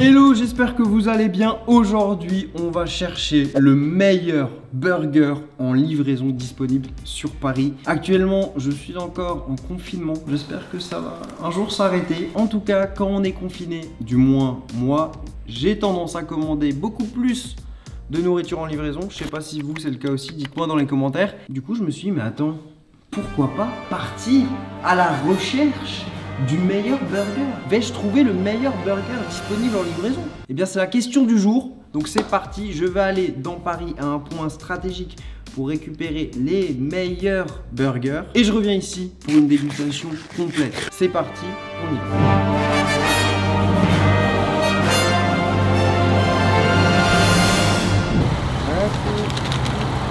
Hello, j'espère que vous allez bien. Aujourd'hui, on va chercher le meilleur burger en livraison disponible sur Paris. Actuellement, je suis encore en confinement. J'espère que ça va un jour s'arrêter. En tout cas, quand on est confiné, du moins moi, j'ai tendance à commander beaucoup plus de nourriture en livraison. Je sais pas si vous, c'est le cas aussi. Dites-moi dans les commentaires. Du coup, je me suis dit, mais attends, pourquoi pas partir à la recherche du meilleur burger? Vais-je trouver le meilleur burger disponible en livraison? Eh bien, c'est la question du jour. Donc, c'est parti. Je vais aller dans Paris à un point stratégique pour récupérer les meilleurs burgers. Et je reviens ici pour une dégustation complète. C'est parti, on y va.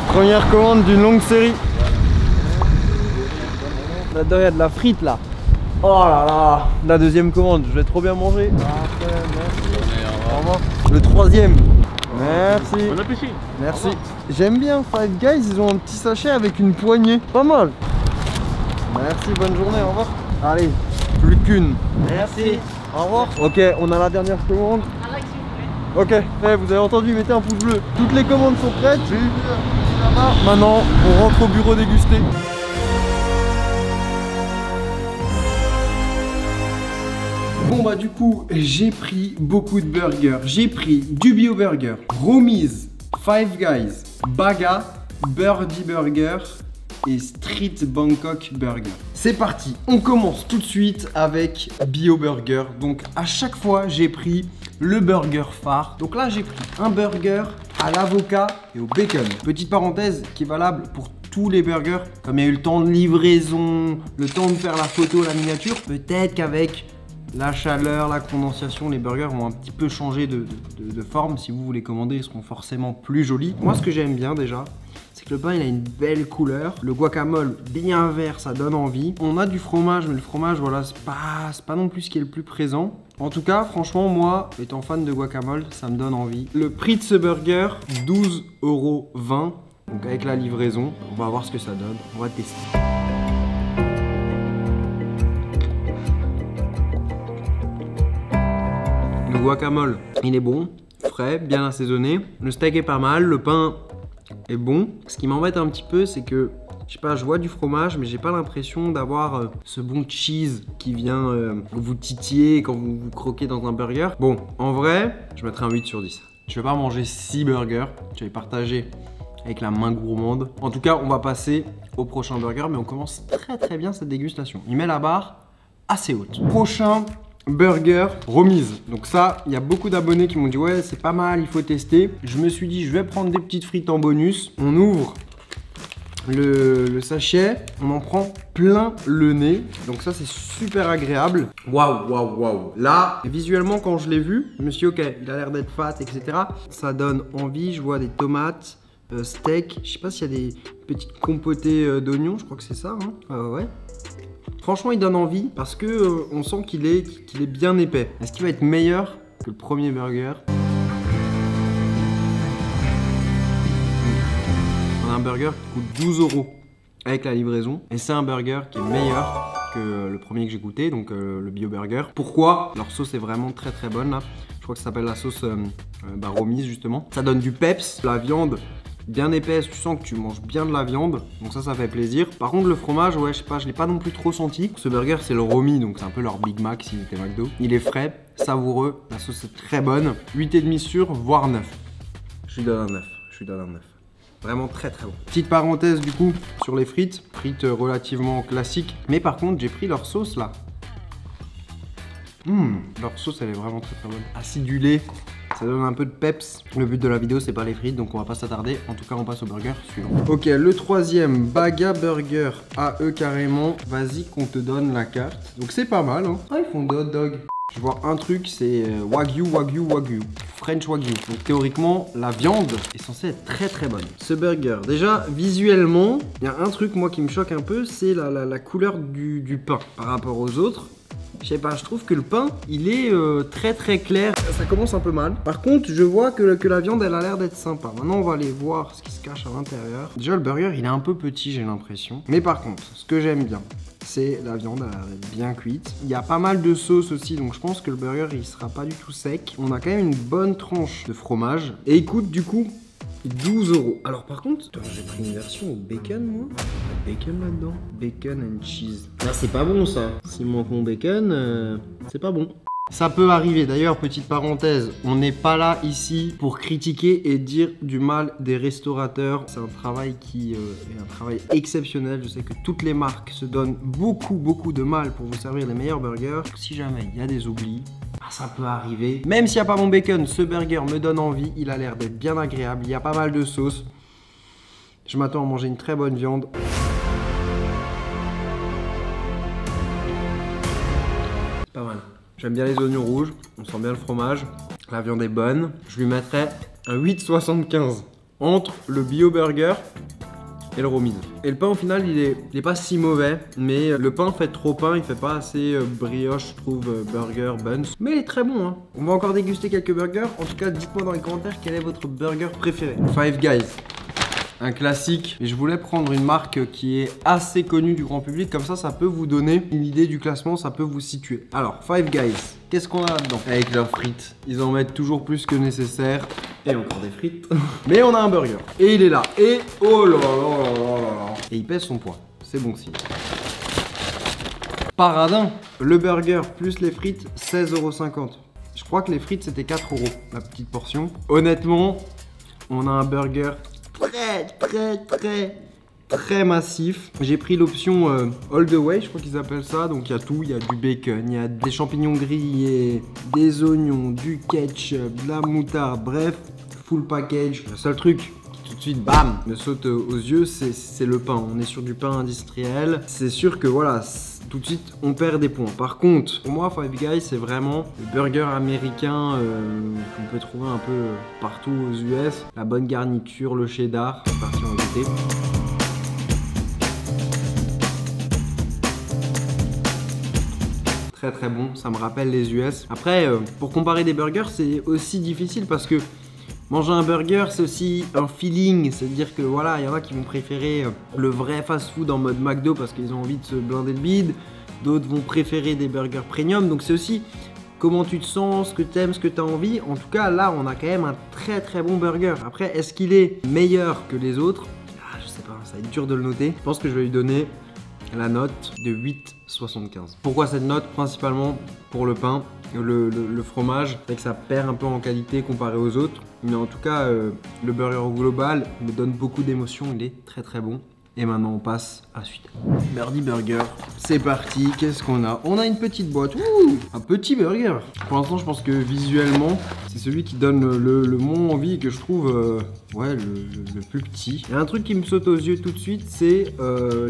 Première commande d'une longue série. Là-dedans, il y a de la frite là. Oh là là. La deuxième commande, je vais trop bien manger. Parfait, merci. Au revoir. Le troisième. Merci. Bon appétit. Merci. J'aime bien Five Guys, ils ont un petit sachet avec une poignée. Pas mal. Merci, bonne journée, au revoir. Allez, plus qu'une. Merci. Au revoir. Ok, on a la dernière commande. Ok, vous avez entendu, mettez un pouce bleu. Toutes les commandes sont prêtes. Maintenant, on rentre au bureau déguster. Bon bah du coup, j'ai pris beaucoup de burgers. J'ai pris du Bio Burger, Romi's, Five Guys, Baga, Birdie Burger et Street Bangkok Burger. C'est parti, on commence tout de suite avec Bio Burger. Donc à chaque fois, j'ai pris le burger phare. Donc là, j'ai pris un burger à l'avocat et au bacon. Petite parenthèse qui est valable pour tous les burgers. Comme il y a eu le temps de livraison, le temps de faire la photo, la miniature, peut-être qu'avec la chaleur, la condensation, les burgers vont un petit peu changer de forme. Si vous les commandez, ils seront forcément plus jolis. Moi, ce que j'aime bien déjà, c'est que le pain, il a une belle couleur. Le guacamole bien vert, ça donne envie. On a du fromage, mais le fromage, voilà, c'est pas non plus ce qui est le plus présent. En tout cas, franchement, moi, étant fan de guacamole, ça me donne envie. Le prix de ce burger, 12,20 €. Donc avec la livraison, on va voir ce que ça donne. On va tester. Le guacamole, il est bon, frais, bien assaisonné. Le steak est pas mal, le pain est bon. Ce qui m'embête un petit peu, c'est que, je sais pas, je vois du fromage, mais j'ai pas l'impression d'avoir ce bon cheese qui vient vous titiller quand vous croquez dans un burger. Bon, en vrai, je mettrai un 8 sur 10. Je vais pas manger 6 burgers, je vais partager avec la main gourmande. En tout cas, on va passer au prochain burger, mais on commence très bien cette dégustation. Il met la barre assez haute. Prochain burger Romi's. Donc ça, il y a beaucoup d'abonnés qui m'ont dit ouais, c'est pas mal, il faut tester. Je me suis dit, je vais prendre des petites frites en bonus. On ouvre le sachet, on en prend plein le nez. Donc ça, c'est super agréable. Waouh. Là, visuellement, quand je l'ai vu, je me suis dit ok, il a l'air d'être fat, etc. Ça donne envie. Je vois des tomates, steak. Je sais pas s'il y a des petites compotées d'oignons. Je crois que c'est ça. Hein. Ouais. Franchement, il donne envie parce que on sent qu'il est bien épais. Est-ce qu'il va être meilleur que le premier burger? On a un burger qui coûte 12 € avec la livraison. Et c'est un burger qui est meilleur que le premier que j'ai goûté, donc le Bio Burger. Pourquoi? Leur sauce est vraiment très bonne là. Je crois que ça s'appelle la sauce Romi's justement. Ça donne du peps, la viande bien épaisse, tu sens que tu manges bien de la viande, donc ça fait plaisir. Par contre le fromage, ouais, je sais pas, je l'ai pas non plus trop senti. Ce burger c'est le Romy, donc c'est un peu leur Big Mac s'il était McDo. Il est frais, savoureux, la sauce est très bonne. 8,5 sur, voire 9. Je lui donne un 9. Vraiment très bon. Petite parenthèse du coup sur les frites relativement classiques. Mais par contre j'ai pris leur sauce là. Leur sauce elle est vraiment très bonne. Acidulée. Ça donne un peu de peps. Le but de la vidéo, c'est pas les frites, donc on va pas s'attarder. En tout cas, on passe au burger suivant. Ok, le troisième, Baga Burger AE carrément. Vas-y qu'on te donne la carte. Donc c'est pas mal, hein. Ah, ils font des hot dogs. Je vois un truc, c'est Wagyu. French Wagyu. Donc théoriquement, la viande est censée être très bonne. Ce burger, déjà, visuellement, il y a un truc, moi, qui me choque un peu, c'est la couleur du pain par rapport aux autres. Je sais pas, je trouve que le pain, il est très clair. Ça commence un peu mal. Par contre, je vois que la viande, elle a l'air d'être sympa. Maintenant, on va aller voir ce qui se cache à l'intérieur. Déjà, le burger, il est un peu petit, j'ai l'impression. Mais par contre, ce que j'aime bien, c'est la viande, elle a l'air bien cuite. Il y a pas mal de sauce aussi, donc je pense que le burger il sera pas du tout sec. On a quand même une bonne tranche de fromage. Et il coûte du coup 12 €. Alors par contre, j'ai pris une version au bacon moi. Bacon là-dedans. Bacon and cheese. Là c'est pas bon ça. S'il manque mon bacon, c'est pas bon. Ça peut arriver, d'ailleurs, petite parenthèse, on n'est pas là ici pour critiquer et dire du mal des restaurateurs. C'est un travail qui est un travail exceptionnel. Je sais que toutes les marques se donnent beaucoup de mal pour vous servir les meilleurs burgers. Si jamais il y a des oublis, ça peut arriver. Même s'il n'y a pas mon bacon, ce burger me donne envie. Il a l'air d'être bien agréable, il y a pas mal de sauce. Je m'attends à manger une très bonne viande. C'est pas mal. J'aime bien les oignons rouges, on sent bien le fromage, la viande est bonne. Je lui mettrais un 8,75 entre le bio burger et le Romise. Et le pain au final il est pas si mauvais, mais le pain fait trop pain, il fait pas assez brioche je trouve, burger, buns. Mais il est très bon hein. On va encore déguster quelques burgers, en tout cas dites-moi dans les commentaires quel est votre burger préféré. Five Guys. Un classique, et je voulais prendre une marque qui est assez connue du grand public, comme ça peut vous donner une idée du classement, ça peut vous situer. Alors, Five Guys, qu'est-ce qu'on a là-dedans? Avec leurs frites, ils en mettent toujours plus que nécessaire, et encore des frites. Mais on a un burger, et il est là, et oh là là là là là, et il pèse son poids, c'est bon signe. Paradin, le burger plus les frites, 16,50 €. Je crois que les frites c'était 4 € la petite portion. Honnêtement, on a un burger très massif. J'ai pris l'option all the way, je crois qu'ils appellent ça. Donc il y a tout, il y a du bacon, il y a des champignons grillés, des oignons, du ketchup, de la moutarde, bref, full package. Le seul truc qui tout de suite, bam, me saute aux yeux, c'est le pain. On est sur du pain industriel. C'est sûr que voilà, tout de suite on perd des points. Par contre, pour moi Five Guys c'est vraiment le burger américain qu'on peut trouver un peu partout aux US. La bonne garniture, le cheddar, c'est parti en goûter. Très bon, ça me rappelle les US. Après, pour comparer des burgers c'est aussi difficile parce que manger un burger, c'est aussi un feeling, c'est-à-dire que voilà, il y en a qui vont préférer le vrai fast-food en mode McDo parce qu'ils ont envie de se blinder le bide, d'autres vont préférer des burgers premium, donc c'est aussi comment tu te sens, ce que tu aimes, ce que tu as envie. En tout cas, là, on a quand même un très bon burger. Après, est-ce qu'il est meilleur que les autres? Je sais pas, ça va être dur de le noter. Je pense que je vais lui donner la note de 8,75. Pourquoi cette note? Principalement pour le pain. Le fromage, c'est que ça perd un peu en qualité comparé aux autres. Mais en tout cas, le burger au global me donne beaucoup d'émotions, il est très bon. Et maintenant on passe à la suite. Birdie Burger, c'est parti, qu'est-ce qu'on a? On a une petite boîte, ouh, un petit burger. Pour l'instant je pense que visuellement, c'est celui qui donne le moins envie et que je trouve ouais, le plus petit. Il y a un truc qui me saute aux yeux tout de suite, c'est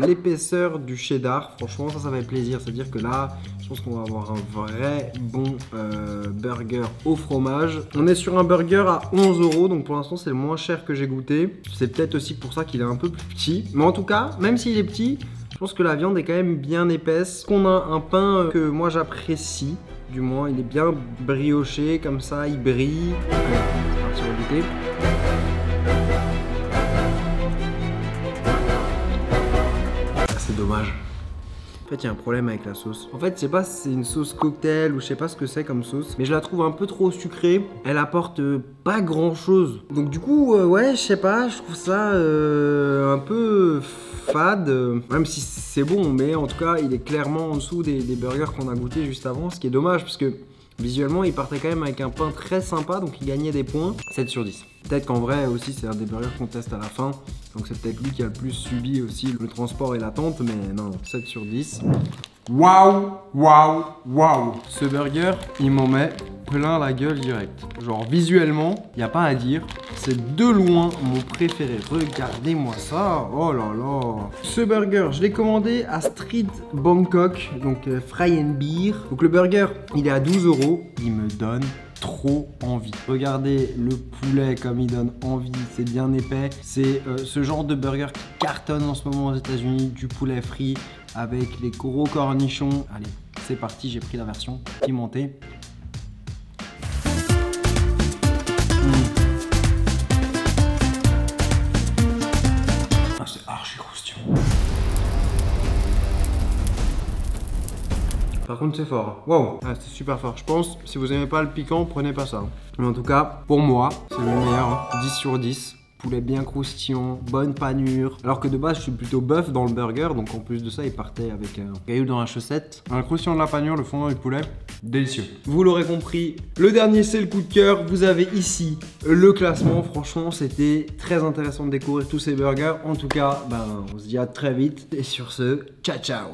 l'épaisseur du cheddar. Franchement ça va être plaisir, c'est-à-dire que là, je pense qu'on va avoir un vrai bon burger au fromage. On est sur un burger à 11 €, donc pour l'instant c'est le moins cher que j'ai goûté. C'est peut-être aussi pour ça qu'il est un peu plus petit. Mais en tout cas, même s'il est petit, je pense que la viande est quand même bien épaisse. On a un pain que moi j'apprécie, du moins il est bien brioché, comme ça il brille. C'est parti, on va goûter. C'est dommage. En fait, il y a un problème avec la sauce. En fait, je sais pas si c'est une sauce cocktail ou je sais pas ce que c'est comme sauce, mais je la trouve un peu trop sucrée. Elle apporte pas grand chose. Donc du coup, ouais, je sais pas, je trouve ça un peu fade. Même si c'est bon, mais en tout cas, il est clairement en dessous des burgers qu'on a goûté juste avant, ce qui est dommage parce que visuellement, il partait quand même avec un pain très sympa, donc il gagnait des points. 7 sur 10. Peut-être qu'en vrai aussi, c'est un des burgers qu'on teste à la fin. Donc c'est peut-être lui qui a le plus subi aussi le transport et l'attente, mais non, 7 sur 10. Waouh. Ce burger, il m'en met plein la gueule direct. Genre visuellement, il n'y a pas à dire. C'est de loin mon préféré. Regardez-moi ça. Oh là là. Ce burger, je l'ai commandé à Street Bangkok, donc Fry and Beer. Donc le burger, il est à 12 €. Il me donne trop envie. Regardez le poulet comme il donne envie, c'est bien épais. C'est ce genre de burger qui cartonne en ce moment aux États-Unis, du poulet frit avec les gros cornichons. Allez, c'est parti, j'ai pris la version pimentée. Ah, c'est archi croustillant. Par contre, c'est fort. Wow, ah, c'est super fort. Je pense, si vous aimez pas le piquant, prenez pas ça. Mais en tout cas, pour moi, c'est le meilleur. 10 sur 10. Poulet bien croustillant, bonne panure. Alors que de base, je suis plutôt bœuf dans le burger. Donc en plus de ça, il partait avec un caillou dans la chaussette. Un croustillant de la panure, le fondant du poulet, délicieux. Vous l'aurez compris, le dernier, c'est le coup de cœur. Vous avez ici le classement. Franchement, c'était très intéressant de découvrir tous ces burgers. En tout cas, on se dit à très vite. Et sur ce, ciao ciao.